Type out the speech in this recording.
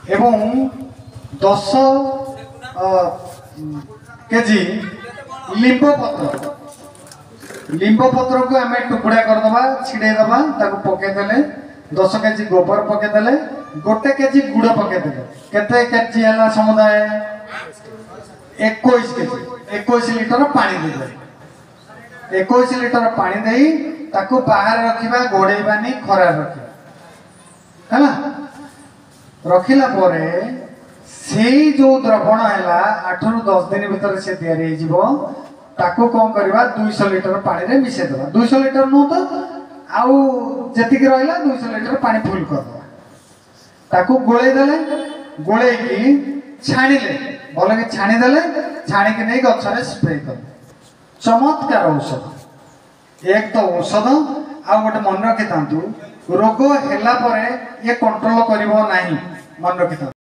एवं 10 KG limb पत्र को आम टुकड़ा करदे छिड़ेदबा पकईदे 10 केजी गोबर पकईदे 1 केजी गुड़ पकईदे केते केजी है समुदाय 21 केजी 21 लिटर पानी दे 21 लिटर पानी दे ताकू बाहर रखा घोड़ेबानी खरार रखा है रखिला परे से जो द्रवण है 8 रु 10 दिन भीतर से तैयारी ताकू कौन करवा 200 लिटर पानी रे मिसेदबा 200 लिटर नु तो आउ जतिक रहिला 200 लिटर पानी फुल करदबा ताकू गोळे देले गोळे की छाणीले भले कि छाणी देले छाणी के नहीं गछरे स्प्रे कर चमत्कार औषध एक तो औषध आ गोटे मन रखि रोग हैला परे ये कंट्रोल करिवो नाही मन रखि।